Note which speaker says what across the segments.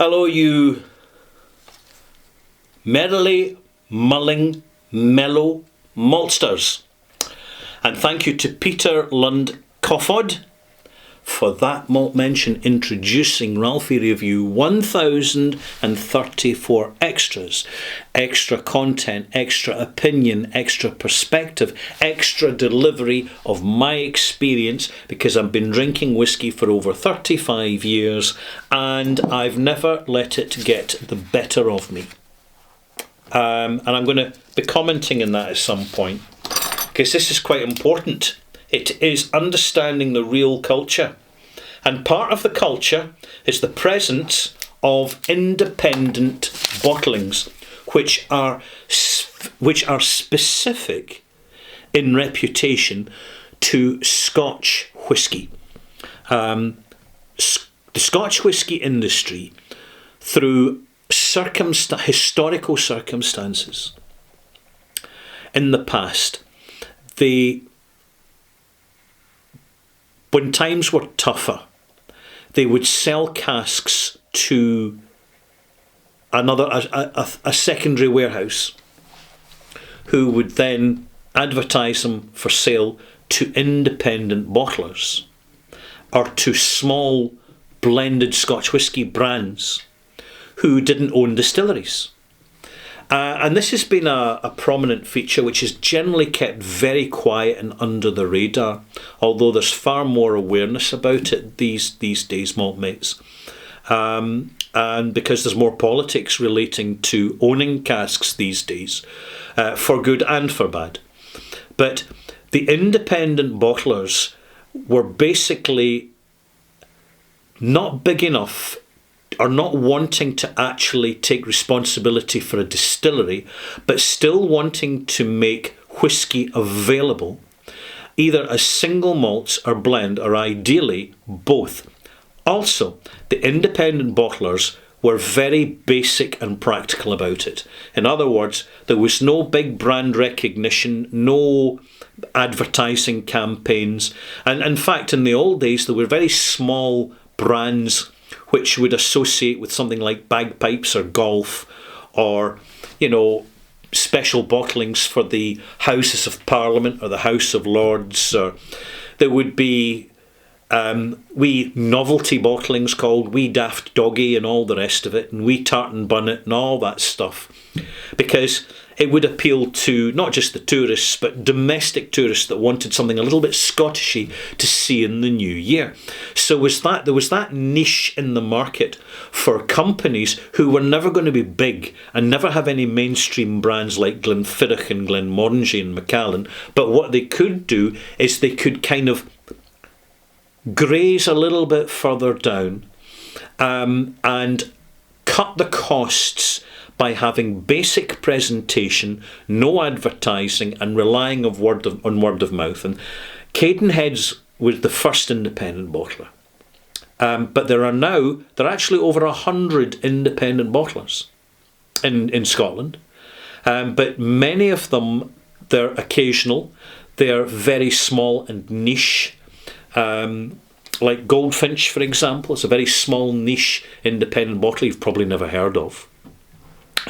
Speaker 1: Hello, you merrily mulling mellow maltsters. And thank you to Peter Lund Coffod for that malt mention introducing Ralphie Review 1034 extras. Extra content, extra opinion, extra perspective, extra delivery of my experience, because I've been drinking whiskey for over 35 years and I've never let it get the better of me. And I'm going to be commenting on that at some point, because this is quite important. It is understanding the real culture. And part of the culture is the presence of independent bottlings, which are specific in reputation to Scotch whisky. The Scotch whisky industry, through historical circumstances in the past, when times were tougher, they would sell casks to a secondary warehouse, who would then advertise them for sale to independent bottlers or to small blended Scotch whisky brands who didn't own distilleries. And this has been a prominent feature which is generally kept very quiet and under the radar, although there's far more awareness about it these days, malt mates. And because there's more politics relating to owning casks these days, for good and for bad. But the independent bottlers were basically not big enough, are not wanting to actually take responsibility for a distillery, but still wanting to make whisky available, either as single malts or blend, or ideally both. Also, the independent bottlers were very basic and practical about it. In other words, there was no big brand recognition, no advertising campaigns, and in fact in the old days there were very small brands which would associate with something like bagpipes or golf, or, special bottlings for the Houses of Parliament or the House of Lords. Or there would be wee novelty bottlings called Wee Daft Doggy and all the rest of it, and Wee Tartan Bunnet and all that stuff, because it would appeal to not just the tourists, but domestic tourists that wanted something a little bit Scottishy to see in the new year. So there was that niche in the market for companies who were never going to be big and never have any mainstream brands like Glenfiddich and Glenmorangie and Macallan. But what they could do is they could kind of graze a little bit further down and cut the costs by having basic presentation, no advertising, and relying on word of mouth. And Cadenheads was the first independent bottler. But there are actually over 100 independent bottlers in Scotland. But many of them, they're occasional, they're very small and niche. Like Goldfinch, for example, is a very small niche independent bottler you've probably never heard of.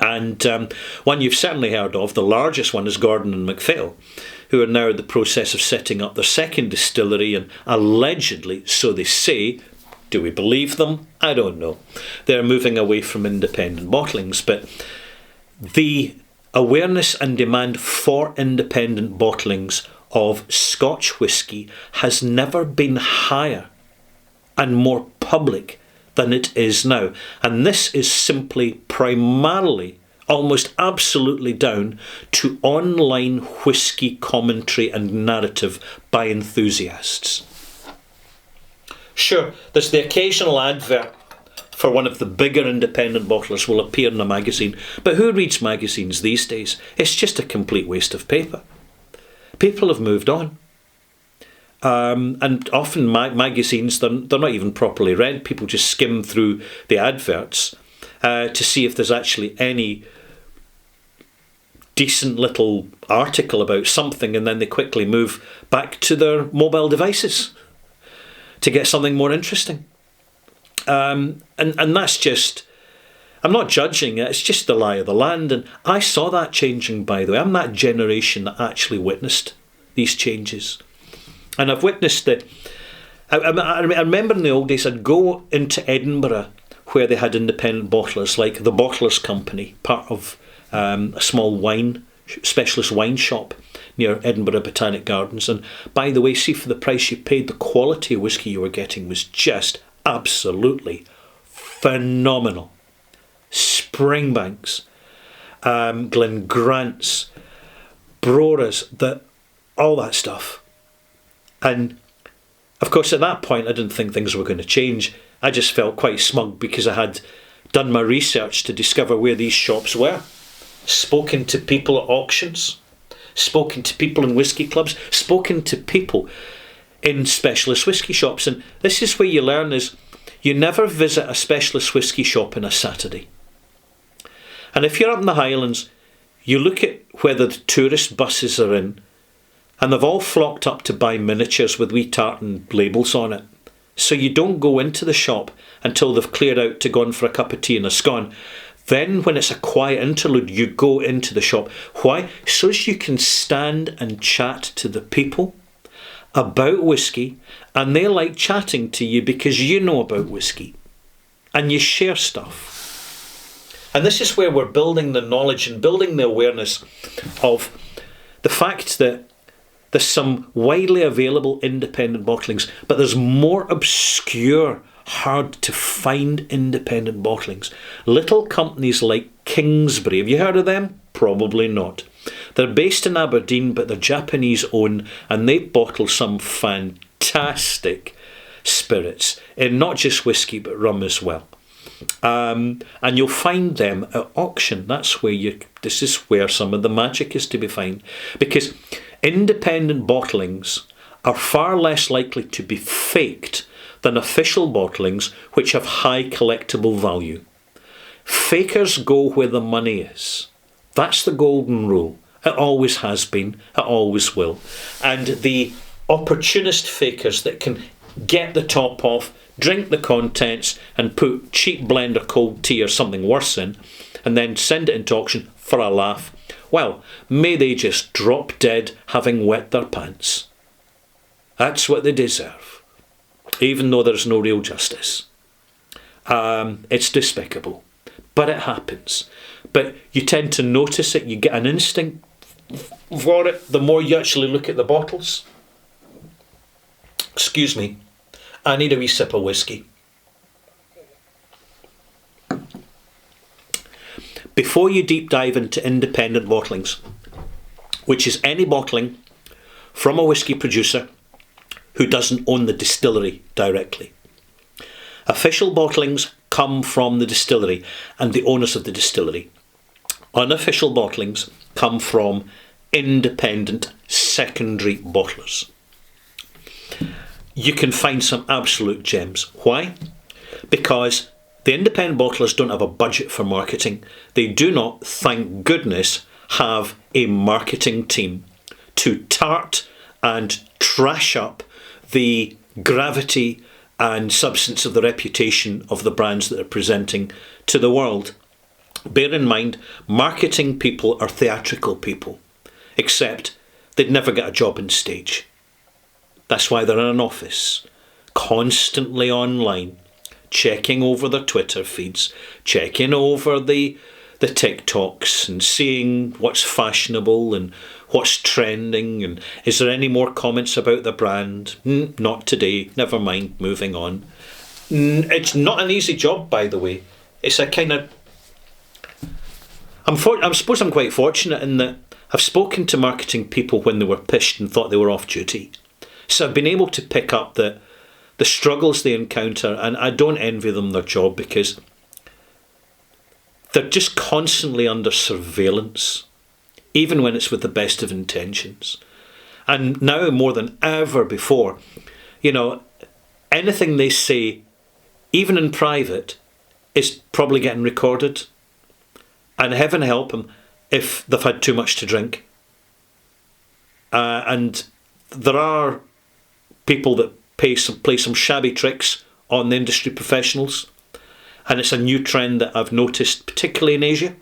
Speaker 1: And one you've certainly heard of, the largest one, is Gordon and MacPhail, who are now in the process of setting up their second distillery, and allegedly, so they say, do we believe them? I don't know. They're moving away from independent bottlings, but the awareness and demand for independent bottlings of Scotch whisky has never been higher and more public than it is now. And this is simply primarily, almost absolutely down to online whisky commentary and narrative by enthusiasts. Sure, there's the occasional advert for one of the bigger independent bottlers will appear in a magazine, but who reads magazines these days? It's just a complete waste of paper. People have moved on. And often magazines, they're not even properly read. People just skim through the adverts to see if there's actually any decent little article about something, and then they quickly move back to their mobile devices to get something more interesting. And that's just I'm not judging it, it's just the lie of the land. And I saw that changing, by the way. I'm that generation that actually witnessed these changes. And I've witnessed that. I remember in the old days, I'd go into Edinburgh where they had independent bottlers, like the Bottlers Company, part of a small specialist wine shop near Edinburgh Botanic Gardens. And by the way, see, for the price you paid, the quality of whisky you were getting was just absolutely phenomenal. Springbanks, Glengrants, Broras, all that stuff. And of course, at that point, I didn't think things were going to change. I just felt quite smug because I had done my research to discover where these shops were, spoken to people at auctions, spoken to people in whisky clubs, spoken to people in specialist whisky shops. And this is where you learn is you never visit a specialist whisky shop on a Saturday. And if you're up in the Highlands, you look at whether the tourist buses are in, and they've all flocked up to buy miniatures with wee tartan labels on it. So you don't go into the shop until they've cleared out to go in for a cup of tea and a scone. Then when it's a quiet interlude, you go into the shop. Why? So as you can stand and chat to the people about whisky, and they like chatting to you because you know about whisky. And you share stuff. And this is where we're building the knowledge and building the awareness of the fact that there's some widely available independent bottlings, but there's more obscure, hard to find independent bottlings. Little companies like Kingsbury, have you heard of them? Probably not. They're based in Aberdeen, but they're Japanese owned, and they bottle some fantastic spirits, in not just whisky but rum as well. And you'll find them at auction. This is where some of the magic is to be found, because independent bottlings are far less likely to be faked than official bottlings which have high collectible value. Fakers go where the money is. That's the golden rule. It always has been, it always will. And the opportunist fakers that can get the top off, drink the contents and put cheap blend or cold tea or something worse in, and then send it into auction for a laugh, well, may they just drop dead having wet their pants. That's what they deserve, even though there's no real justice. It's despicable, but it happens. But you tend to notice it, you get an instinct for it the more you actually look at the bottles. Excuse me, I need a wee sip of whiskey. Before you deep dive into independent bottlings, which is any bottling from a whisky producer who doesn't own the distillery directly. Official bottlings come from the distillery and the owners of the distillery. Unofficial bottlings come from independent secondary bottlers. You can find some absolute gems. Why? Because the independent bottlers don't have a budget for marketing. They do not, thank goodness, have a marketing team to tart and trash up the gravity and substance of the reputation of the brands that they're presenting to the world. Bear in mind, marketing people are theatrical people, except they'd never get a job on stage. That's why they're in an office, constantly online, checking over their Twitter feeds, checking over the TikToks and seeing what's fashionable and what's trending, and is there any more comments about the brand? Not today, never mind, moving on. It's not an easy job, by the way. It's a kind of... I suppose I'm quite fortunate in that I've spoken to marketing people when they were pished and thought they were off duty. So I've been able to pick up the struggles they encounter, and I don't envy them their job because they're just constantly under surveillance, even when it's with the best of intentions. And now more than ever before, anything they say, even in private, is probably getting recorded. And heaven help them if they've had too much to drink. And there are people that play some shabby tricks on the industry professionals. And it's a new trend that I've noticed, particularly in Asia.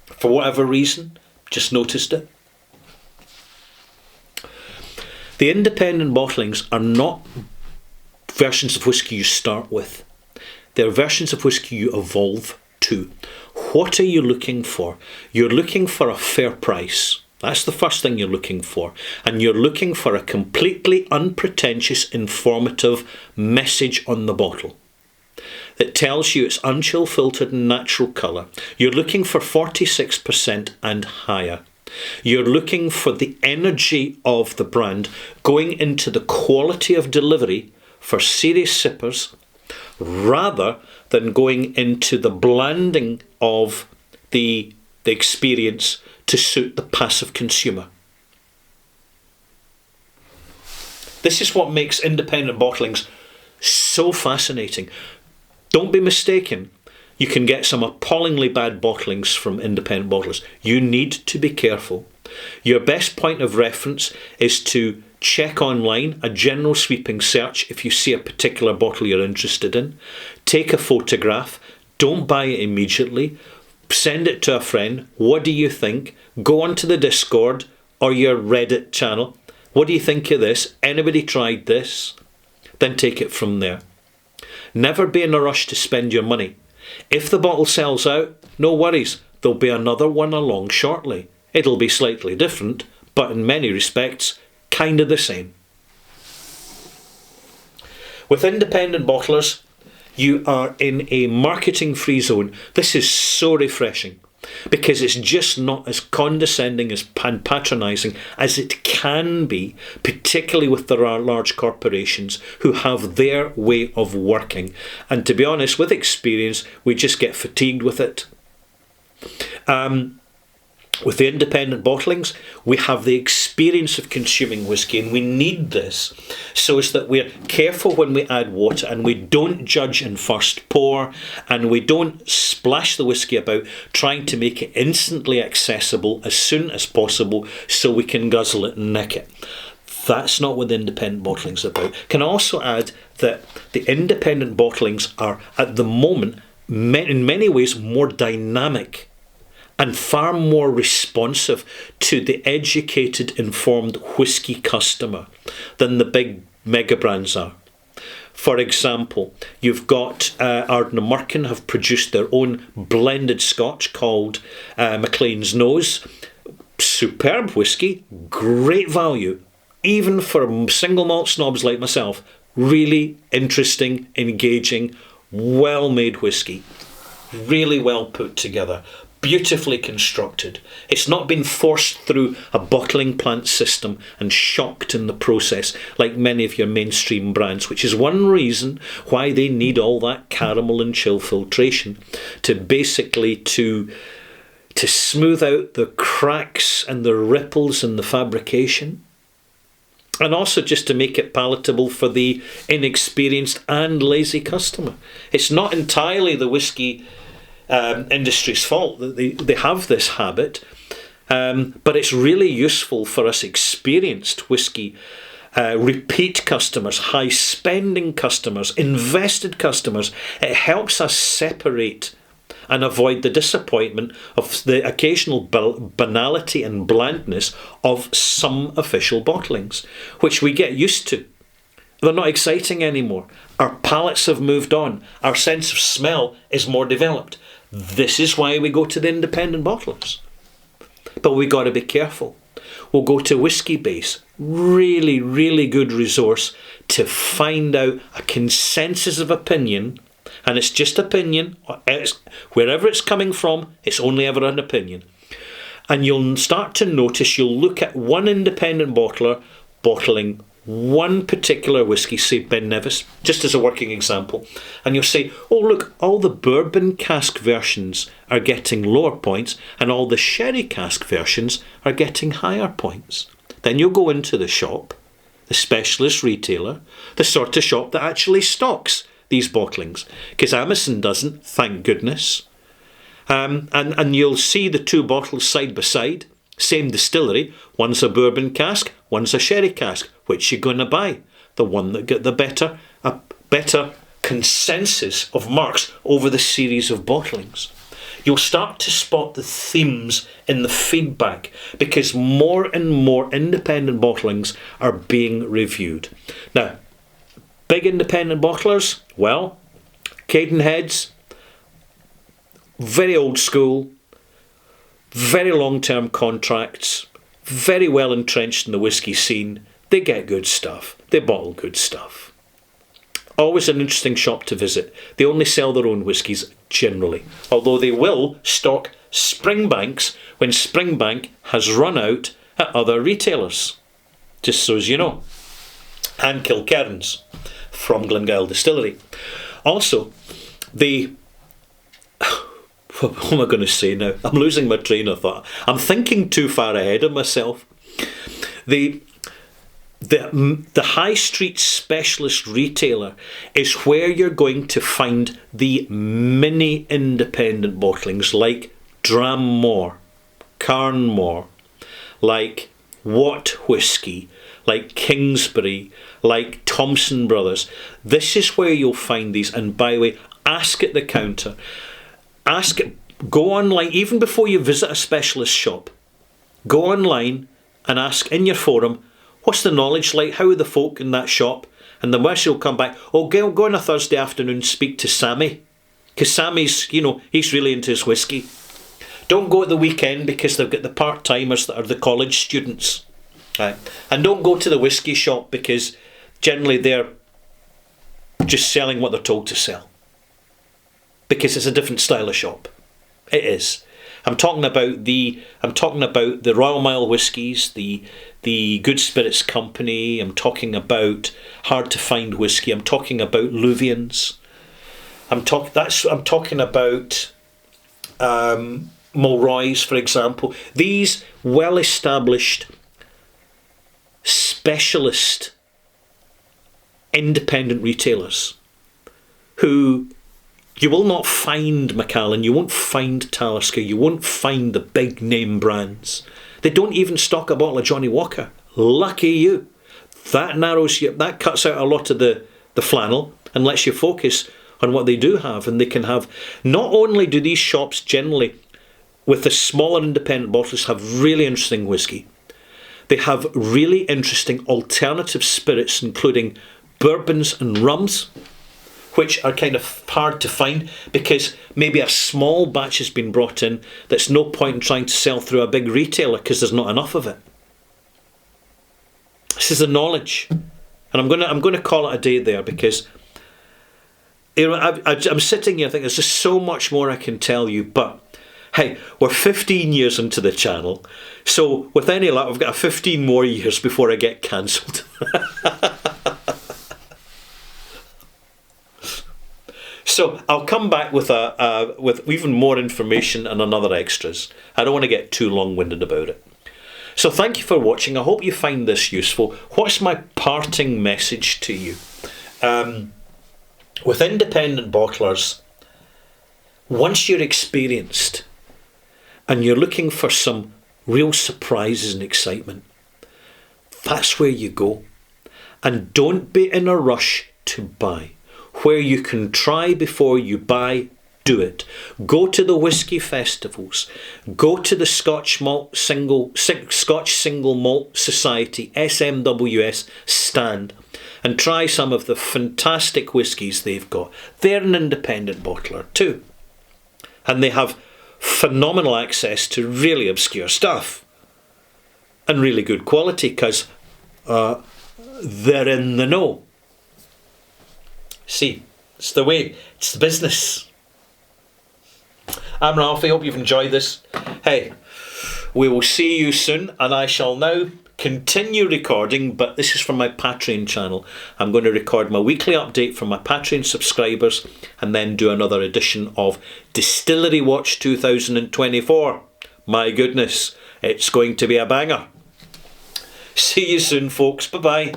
Speaker 1: For whatever reason, just noticed it. The independent bottlings are not versions of whisky you start with. They're versions of whisky you evolve to. What are you looking for? You're looking for a fair price. That's the first thing you're looking for. And you're looking for a completely unpretentious, informative message on the bottle that tells you it's unchill filtered and natural colour. You're looking for 46% and higher. You're looking for the energy of the brand going into the quality of delivery for serious sippers, rather than going into the blanding of the experience to suit the passive consumer. This is what makes independent bottlings so fascinating. Don't be mistaken. You can get some appallingly bad bottlings from independent bottlers. You need to be careful. Your best point of reference is to check online, a general sweeping search if you see a particular bottle you're interested in. Take a photograph. Don't buy it immediately. Send it to a friend. What do you think? Go onto the Discord or your Reddit channel. What do you think of this? Anybody tried this? Then take it from there. Never be in a rush to spend your money. If the bottle sells out, no worries. There'll be another one along shortly. It'll be slightly different, but in many respects, kind of the same. With independent bottlers, you are in a marketing-free zone. This is so refreshing because it's just not as condescending and patronising as it can be, particularly with the large corporations who have their way of working. And to be honest, with experience, we just get fatigued with it. With the independent bottlings, we have the experience of consuming whisky, and we need this so as that we're careful when we add water and we don't judge in first pour and we don't splash the whisky about trying to make it instantly accessible as soon as possible so we can guzzle it and nick it. That's not what the independent bottlings are about. Can I also add that the independent bottlings are, at the moment, in many ways more dynamic and far more responsive to the educated, informed whisky customer than the big mega brands are. For example, you've got Ardnamurchan have produced their own blended scotch called Maclean's Nose. Superb whisky, great value, even for single malt snobs like myself. Really interesting, engaging, well-made whisky. Really well put together. Beautifully constructed. It's not been forced through a bottling plant system and shocked in the process like many of your mainstream brands, which is one reason why they need all that caramel and chill filtration to basically to smooth out the cracks and the ripples in the fabrication, and also just to make it palatable for the inexperienced and lazy customer. It's not entirely the whisky industry's fault that they have this habit, but it's really useful for us experienced whisky repeat customers, high spending customers, invested customers. It helps us separate and avoid the disappointment of the occasional banality and blandness of some official bottlings, which we get used to. They're not exciting anymore. Our palates have moved on. Our sense of smell is more developed. This is why we go to the independent bottlers. But we got to be careful. We'll go to Whisky Base, really, really good resource to find out a consensus of opinion, and it's just opinion. Wherever it's coming from, it's only ever an opinion. And you'll start to notice, you'll look at one independent bottler bottling one particular whisky, say Ben Nevis, just as a working example, and you'll say, oh look, all the bourbon cask versions are getting lower points and all the sherry cask versions are getting higher points. Then you'll go into the shop, the specialist retailer, the sort of shop that actually stocks these bottlings, because Amazon doesn't, thank goodness. And you'll see the two bottles side by side, same distillery, one's a bourbon cask, one's a sherry cask. Which you're going to buy? The one that got a better consensus of marks over the series of bottlings. You'll start to spot the themes in the feedback because more and more independent bottlings are being reviewed. Now, big independent bottlers, well, Cadenheads, very old school, very long-term contracts, very well entrenched in the whisky scene. They get good stuff. They bottle good stuff. Always an interesting shop to visit. They only sell their own whiskies generally, although they will stock Springbanks when Springbank has run out at other retailers, just so as you know, and Kilkerran's from Glengyle Distillery. Also, what am I going to say now? I'm losing my train of thought. I'm thinking too far ahead of myself. The high street specialist retailer is where you're going to find the mini independent bottlings like Dramore, Carnmore, like Watt Whisky, like Kingsbury, like Thompson Brothers. This is where you'll find these. And by the way, ask at the counter. Go online, even before you visit a specialist shop. Go online and ask in your forum, what's the knowledge like? How are the folk in that shop? And the mercy will come back, go on a Thursday afternoon and speak to Sammy. Because Sammy's, he's really into his whiskey. Don't go at the weekend because they've got the part-timers that are the college students. Right. And don't go to the whiskey shop because generally they're just selling what they're told to sell. Because it's a different style of shop. It is. I'm talking about the Royal Mile whiskies, the Good Spirits Company. I'm talking about hard to find whiskey. I'm talking about Luvians. I'm talking about Mulroy's, for example. These well-established, specialist, independent retailers who. You will not find Macallan, you won't find Talisker, you won't find the big name brands. They don't even stock a bottle of Johnny Walker. Lucky you. That cuts out a lot of the flannel and lets you focus on what they do have. And they can have, not only do these shops generally, with the smaller independent bottlers, have really interesting whiskey, they have really interesting alternative spirits, including bourbons and rums, which are kind of hard to find because maybe a small batch has been brought in that's no point in trying to sell through a big retailer because there's not enough of it. This is the knowledge. And I'm going to call it a day there because I'm sitting here thinking there's just so much more I can tell you, but hey, we're 15 years into the channel, so with any luck I've got 15 more years before I get cancelled. So I'll come back with with even more information and another extras. I don't want to get too long-winded about it. So thank you for watching. I hope you find this useful. What's my parting message to you? With independent bottlers, once you're experienced and you're looking for some real surprises and excitement, that's where you go. And don't be in a rush to buy. Where you can try before you buy, do it. Go to the whisky festivals. Go to the Scotch Single Malt Society (SMWS) stand and try some of the fantastic whiskies they've got. They're an independent bottler too, and they have phenomenal access to really obscure stuff and really good quality because they're in the know. See, it's the way, it's the business. I'm Ralphie, hope you've enjoyed this. Hey, we will see you soon, and I shall now continue recording, but this is from my Patreon channel. I'm going to record my weekly update for my Patreon subscribers and then do another edition of Distillery Watch 2024. My goodness, it's going to be a banger. See you soon, folks. Bye-bye.